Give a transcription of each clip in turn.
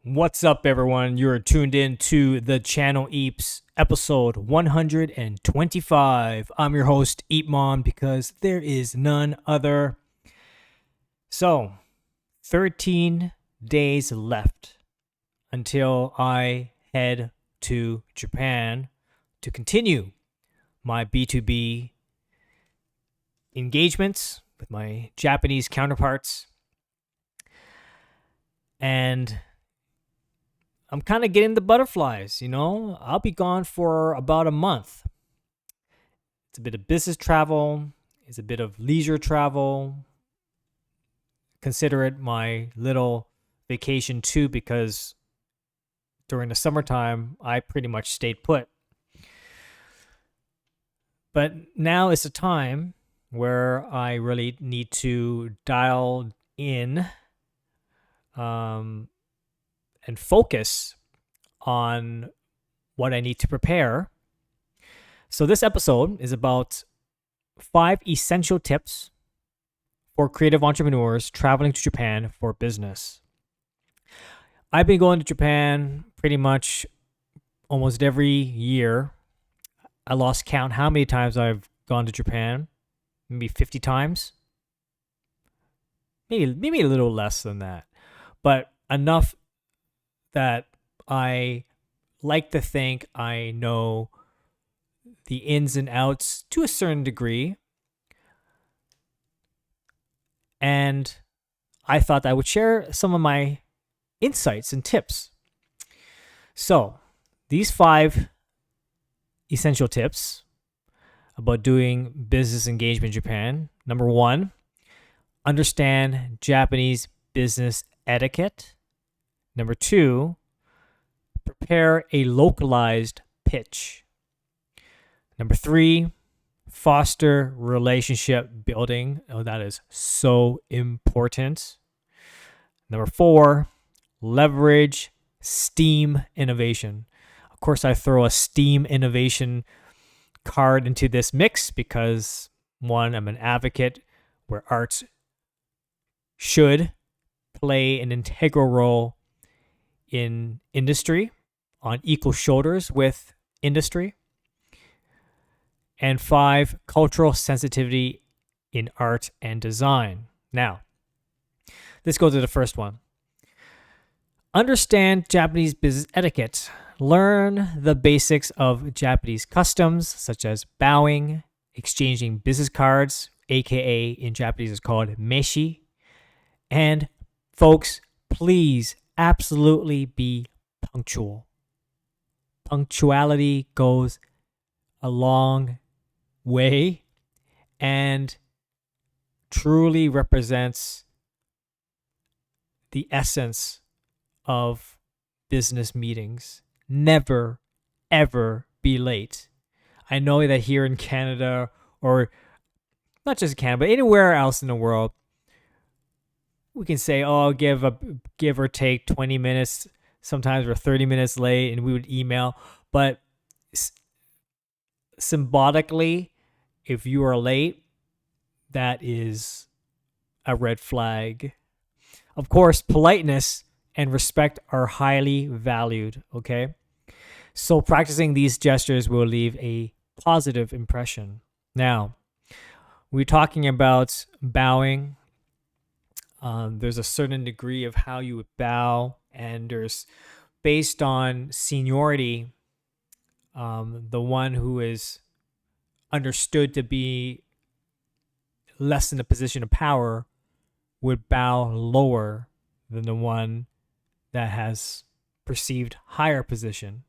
What's up, everyone? You're tuned in to the channel Eps, episode 125. I'm your host, EEPMON, because there is none other. So, 13 days left until I head to Japan to continue my B2B engagements with my Japanese counterparts. And I'm kind of getting the butterflies, I'll be gone for about a month. It's a bit of business travel, it's a bit of leisure travel. Consider it my little vacation too, because during the summertime, I pretty much stayed put. But now is the time where I really need to dial in and focus on what I need to prepare. So this episode is about 5 essential tips for creative entrepreneurs traveling to Japan for business. I've been going to Japan pretty much almost every year. I lost count how many times I've gone to Japan. Maybe 50 times. Maybe a little less than that. But enough that I like to think I know the ins and outs to a certain degree. And I thought I would share some of my insights and tips. So, these 5 essential tips about doing business engagement in Japan. Number 1, understand Japanese business etiquette. Number 2, prepare a localized pitch. Number 3, foster relationship building. Oh, that is so important. Number 4, leverage STEAM innovation. Of course, I throw a STEAM innovation card into this mix because, 1, I'm an advocate where arts should play an integral role in industry on equal shoulders with industry. And 5, cultural sensitivity in art and design. Now, let's go to the first one. Understand Japanese business etiquette. Learn the basics of Japanese customs, such as bowing, exchanging business cards, aka in Japanese is called meshi. And folks, please absolutely be punctual. Punctuality goes a long way and truly represents the essence of business meetings. Never, ever be late. I know that here in Canada, or not just Canada, but anywhere else in the world, we can say, oh, give or take 20 minutes. Sometimes we're 30 minutes late and we would email. But symbolically, if you are late, that is a red flag. Of course, politeness and respect are highly valued, okay? So practicing these gestures will leave a positive impression. Now, we're talking about bowing. There's a certain degree of how you would bow, and there's, based on seniority, the one who is understood to be less in a position of power would bow lower than the one that has perceived higher position.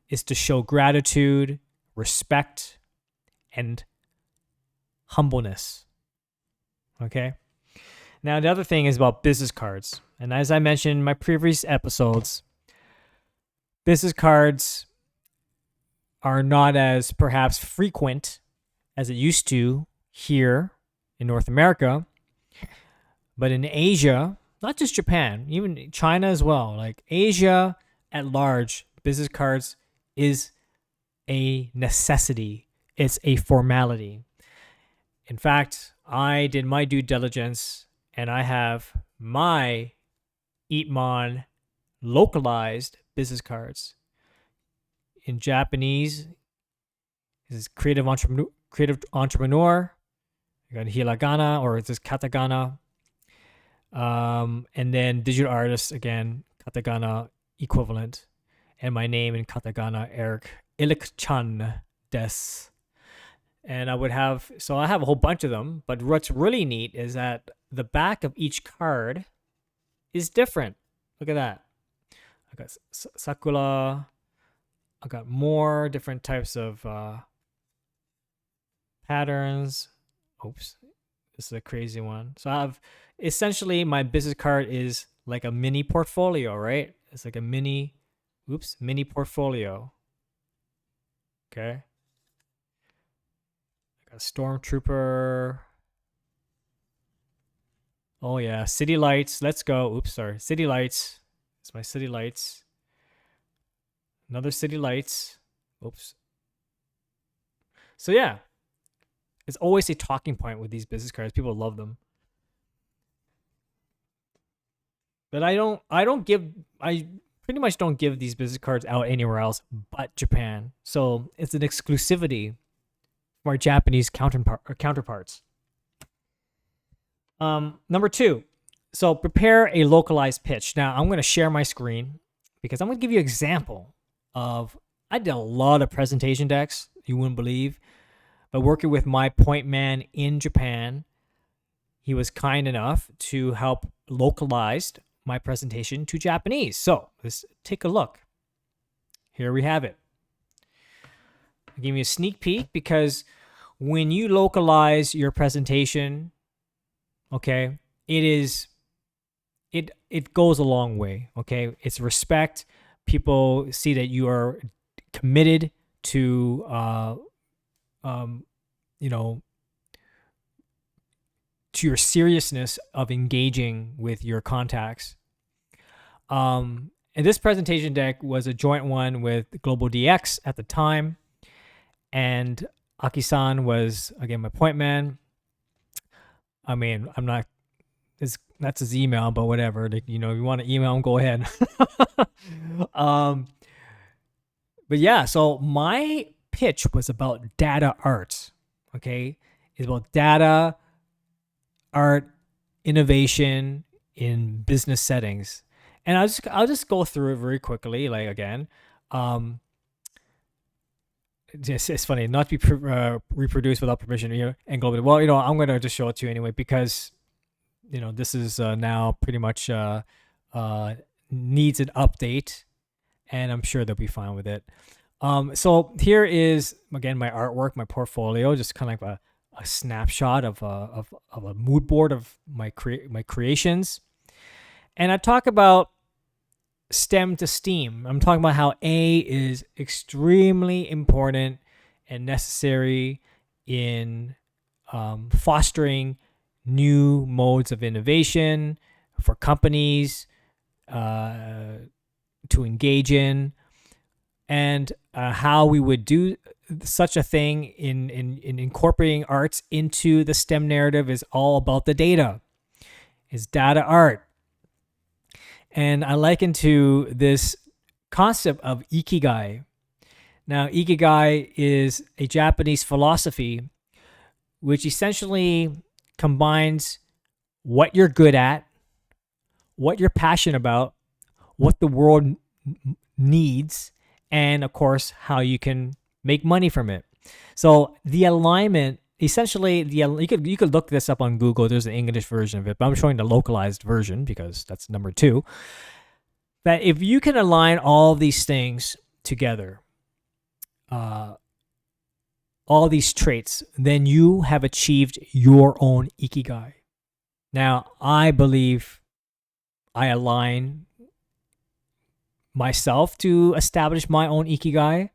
Is to show gratitude, respect, and humbleness. Okay? Now, the other thing is about business cards. And as I mentioned in my previous episodes, business cards are not as perhaps frequent as it used to here in North America. But in Asia, not just Japan, even China as well, like Asia at large, business cards is a necessity. It's a formality. In fact, I did my due diligence and I have my EEPMON localized business cards. In Japanese, this is creative entrepreneur. Creative entrepreneur. You got hiragana or it's just katakana. And then digital artist again, katakana equivalent. And my name in katakana, Eric Ilik-chan des. And I have a whole bunch of them. But what's really neat is that the back of each card is different. Look at that. I got sakura. I got more different types of patterns. Oops, this is a crazy one. So I have essentially my business card is like a mini portfolio, right? It's like a mini portfolio. Okay. I got Stormtrooper. Oh yeah, City Lights. Let's go. Oops, sorry. City Lights. It's my City Lights. Another City Lights. Oops. So yeah, it's always a talking point with these business cards. People love them. But I pretty much don't give these business cards out anywhere else but Japan. So it's an exclusivity for our Japanese counterparts. Number 2. So prepare a localized pitch. Now I'm going to share my screen because I'm going to give you an example of, I did a lot of presentation decks, you wouldn't believe, but working with my point man in Japan, he was kind enough to help localize my presentation to Japanese. So let's take a look. Here we have it. I'll give you a sneak peek because when you localize your presentation, okay, it goes a long way. Okay, it's respect. People see that you are committed to to your seriousness of engaging with your contacts. And this presentation deck was a joint one with Global DX at the time, and Aki-san was again my point man. I mean, I'm not. That's his email, but whatever. If you want to email him, go ahead. But yeah, so my pitch was about data art. Okay, it's about data art innovation in business settings, and I'll just go through it very quickly. Like again, it's funny not to be reproduced without permission here and globally. Well, I'm going to just show it to you anyway because this is now pretty much needs an update, and I'm sure they'll be fine with it. So here is again my artwork, my portfolio, just kind of like a snapshot of a mood board of my creations, and I talk about STEM to STEAM. I'm talking about how A is extremely important and necessary in fostering new modes of innovation for companies to engage in, and how we would do such a thing in incorporating arts into the STEM narrative is all about the data. It's data art. And I liken to this concept of ikigai. Now, ikigai is a Japanese philosophy which essentially combines what you're good at, what you're passionate about, what the world needs, and of course, how you can make money from it. So the alignment, essentially, you could look this up on Google. There's an English version of it, but I'm showing the localized version because that's number 2. That if you can align all these things together, all these traits, then you have achieved your own ikigai. Now, I believe I align myself to establish my own ikigai.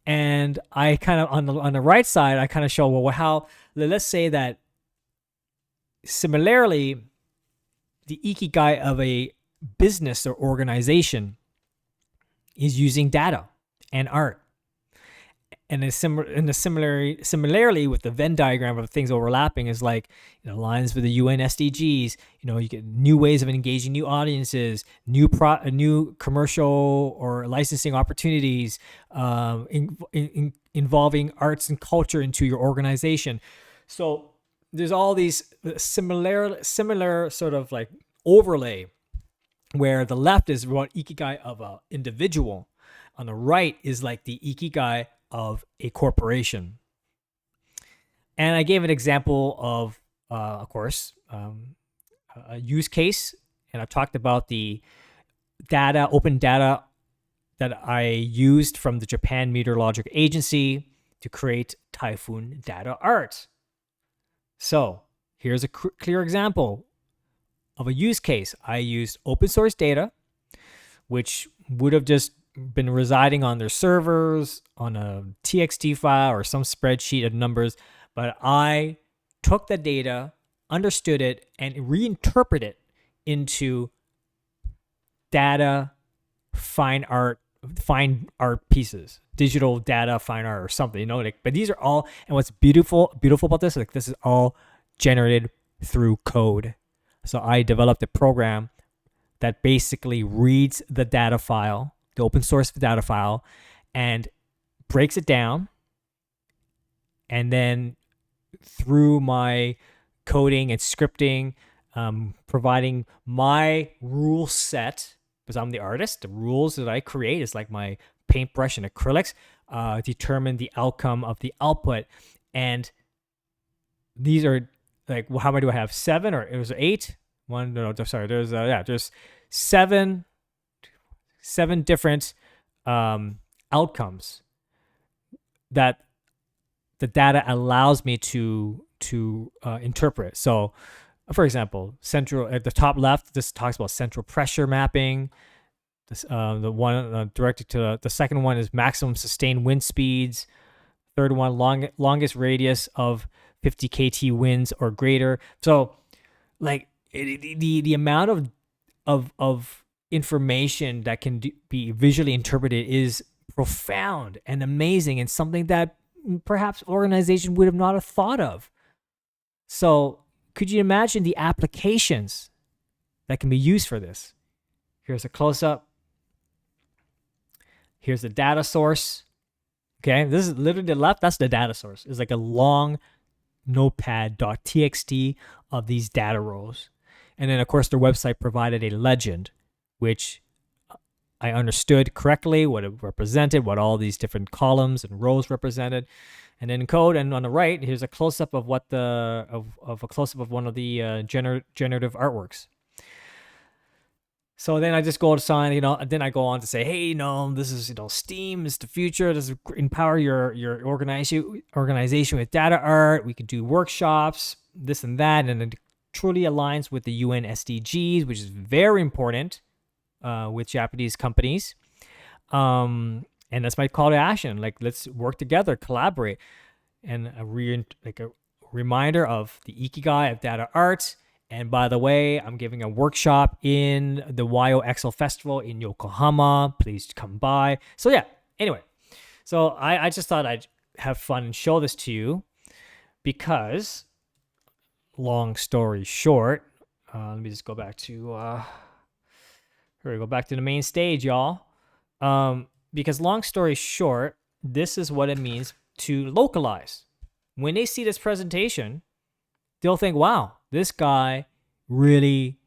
And I kind of on the right side, I kind of show how, let's say that similarly, the ikigai of a business or organization is using data and art. And similarly with the Venn diagram of things overlapping is like, it aligns with the UN SDGs. You get new ways of engaging new audiences, new commercial or licensing opportunities, involving arts and culture into your organization. So there's all these similar sort of like overlay, where the left is what ikigai of an individual, on the right is like the ikigai of a corporation. And I gave an example of course, a use case, and I talked about the open data that I used from the Japan Meteorological Agency to create typhoon data art. So here's a clear example of a use case. I used open source data, which would have just been residing on their servers on a TXT file or some spreadsheet of numbers, but I took the data, understood it, and reinterpreted it into data fine art pieces, digital data fine art or something, but these are all, and what's beautiful about this, like, this is all generated through code. So I developed a program that basically reads the data file, the open source data file, and breaks it down. And then through my coding and scripting, providing my rule set, because I'm the artist, the rules that I create is like my paintbrush and acrylics, determine the outcome of the output. And these are like, well, how many do I have? 7, or it was 8? There's 7 different outcomes that the data allows me to interpret. So, for example, central at the top left, this talks about central pressure mapping. This, the one directed to the second one is maximum sustained wind speeds. Third one, longest radius of 50 kT winds or greater. So, like, the amount of information that can be visually interpreted is profound and amazing, and something that perhaps organization would have not have thought of. So could you imagine the applications that can be used for this? Here's a close-up. Here's the data source. Okay, this is literally the left. That's the data source. It's like a long notepad.txt of these data rows. And then, of course, their website provided a legend, which I understood correctly, what it represented, what all these different columns and rows represented. And then code, and on the right, here's a close-up of what a close-up of one of the generative artworks. So then I just go to sign, then I go on to say, hey, this is, STEAM is the future. This is empower your organization with data art. We could do workshops, this and that, and it truly aligns with the UN SDGs, which is very important with Japanese companies. And that's my call to action. Like, let's work together, collaborate, and a reminder of the ikigai of data art. And by the way, I'm giving a workshop in the YO Excel Festival in Yokohama. Please come by. So yeah, anyway. So I just thought I'd have fun and show this to you because, long story short, let me just go back to, go back to the main stage, y'all. Because long story short, this is what it means to localize. When they see this presentation, they'll think, wow, this guy really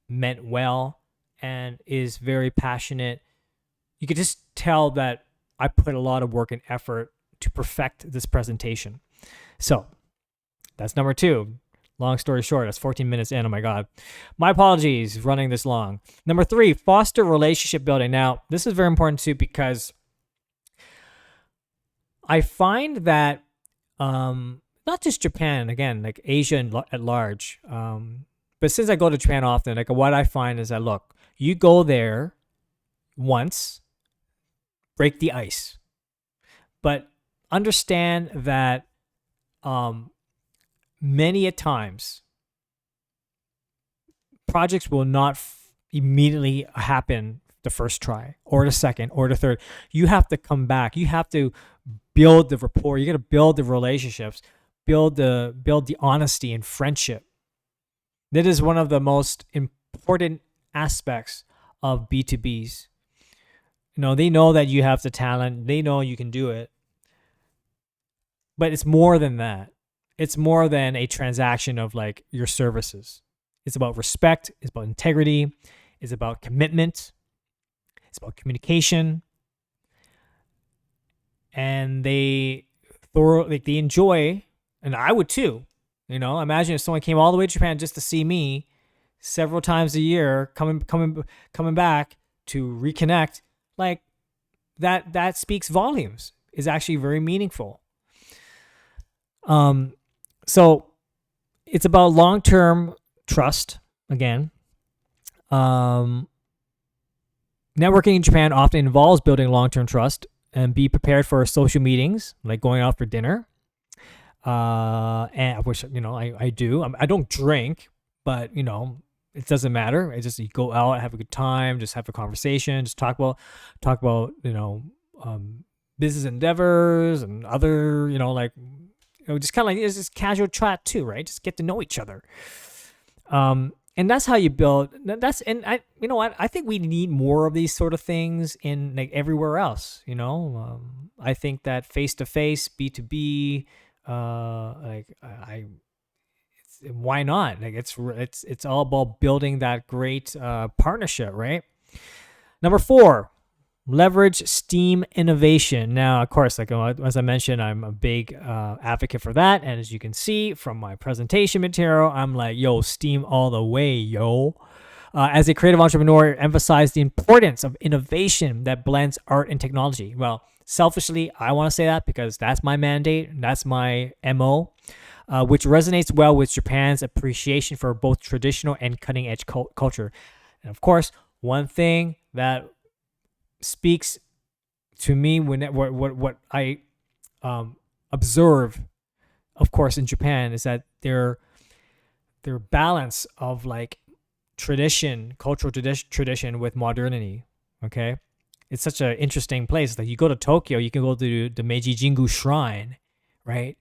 meant well and is very passionate. You could just tell that I put a lot of work and effort to perfect this presentation. So that's number 2. Long story short, that's 14 minutes in. Oh my God. My apologies running this long. Number 3, foster relationship building. Now, this is very important too, because I find that not just Japan, again, like Asia at large, but since I go to Japan often, like, what I find is that, look, you go there once, break the ice, but understand that many a times projects will not immediately happen the first try or the second or the third. You have to come back. You have to build the rapport. You got to build the relationships, build the honesty and friendship. That is one of the most important aspects of B2Bs. They know that you have the talent. They know you can do it. But it's more than that. It's more than a transaction of like your services. It's about respect. It's about integrity. It's about commitment. It's about communication. And they enjoy, and I would too. Imagine if someone came all the way to Japan just to see me several times a year, coming back to reconnect. Like that speaks volumes. Is actually very meaningful. So it's about long-term trust again. Networking in Japan often involves building long-term trust, and be prepared for social meetings like going out for dinner. And which I do. I don't drink, but it doesn't matter. It's just you go out, have a good time, just have a conversation, just talk about business endeavors and other just kind of like it's just casual chat too, right? Just get to know each other. And that's how you build. I think we need more of these sort of things in like everywhere else. I think that face to face, B2B, why not? Like it's all about building that great partnership, right? Number 4, leverage STEAM innovation. Now, of course, like as I mentioned, I'm a big advocate for that. And as you can see from my presentation material, I'm like, yo, STEAM all the way, yo. As a creative entrepreneur, emphasize the importance of innovation that blends art and technology. Well, selfishly, I want to say that because that's my mandate. That's my MO, which resonates well with Japan's appreciation for both traditional and cutting-edge culture. And of course, one thing that speaks to me when what I observe, of course, in Japan is that their balance of like cultural tradition with modernity. Okay, it's such an interesting place. Like you go to Tokyo, you can go to the Meiji Jingu Shrine, right?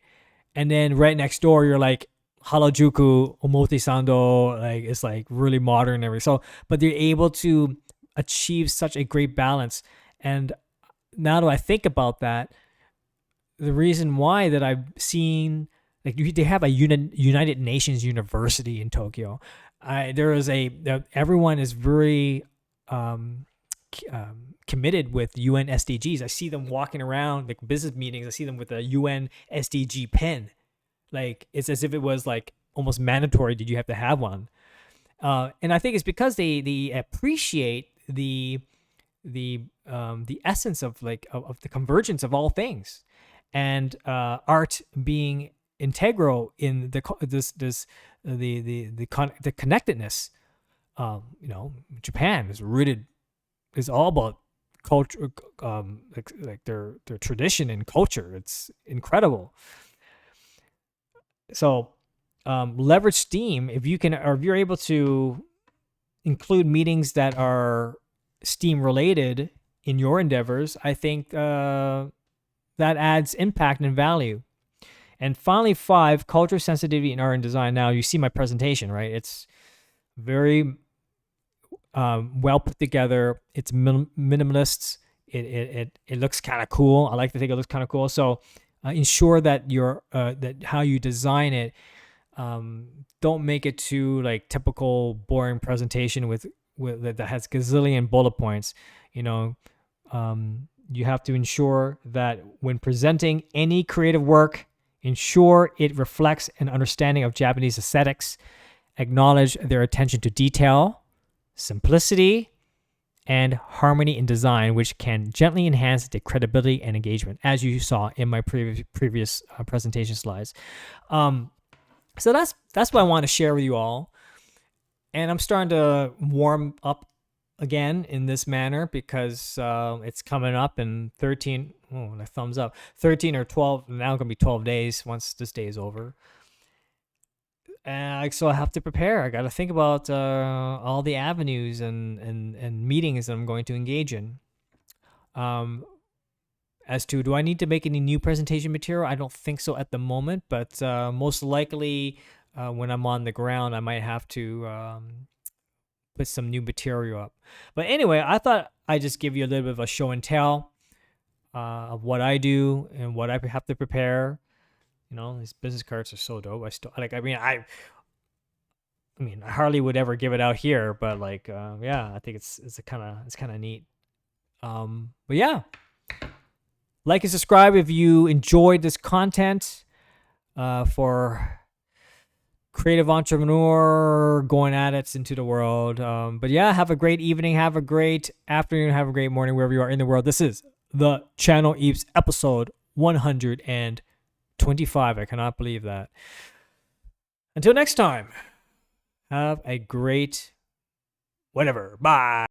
And then right next door, you're like Harajuku Omotesando, like it's like really modern and everything. So, but they're able to achieve such a great balance. And now that I think about that, the reason why that I've seen, like they have a United Nations University in Tokyo. There is everyone is very committed with UN SDGs. I see them walking around like business meetings. I see them with a UN SDG pen. Like it's as if it was like almost mandatory that you have to have one. And I think it's because they appreciate the essence of like of the convergence of all things, and art being integral in the connectedness. Japan is all about culture, like their tradition and culture. It's incredible. So leverage STEAM if you can, or if you're able to include meetings that are STEAM related in your endeavors. I think that adds impact and value. And finally, 5, culture sensitivity in art and design. Now you see my presentation, right? It's very well put together. It's minimalist. It looks kind of cool. I like to think it looks kind of cool. So ensure that that how you design it, don't make it too like typical boring presentation with that has gazillion bullet points. You have to ensure that when presenting any creative work, ensure it reflects an understanding of Japanese aesthetics, acknowledge their attention to detail, simplicity, and harmony in design, which can gently enhance the credibility and engagement, as you saw in my previous presentation slides. So that's what I want to share with you all. And I'm starting to warm up again in this manner because it's coming up in 13, the thumbs up, 13 or 12, now going to be 12 days once this day is over. And so I have to prepare. I got to think about all the avenues and meetings that I'm going to engage in. As to, do I need to make any new presentation material? I don't think so at the moment, but most likely when I'm on the ground, I might have to put some new material up. But anyway, I thought I'd just give you a little bit of a show and tell of what I do and what I have to prepare. You know, these business cards are so dope. I mean, I hardly would ever give it out here, but like, yeah, I think it's kind of neat. But yeah, like and subscribe if you enjoyed this content for creative entrepreneur going at it into the world. But yeah, have a great evening, have a great afternoon, have a great morning wherever you are in the world. This is the Channel Eps episode 125. I cannot believe that. Until next time, have a great whatever. Bye.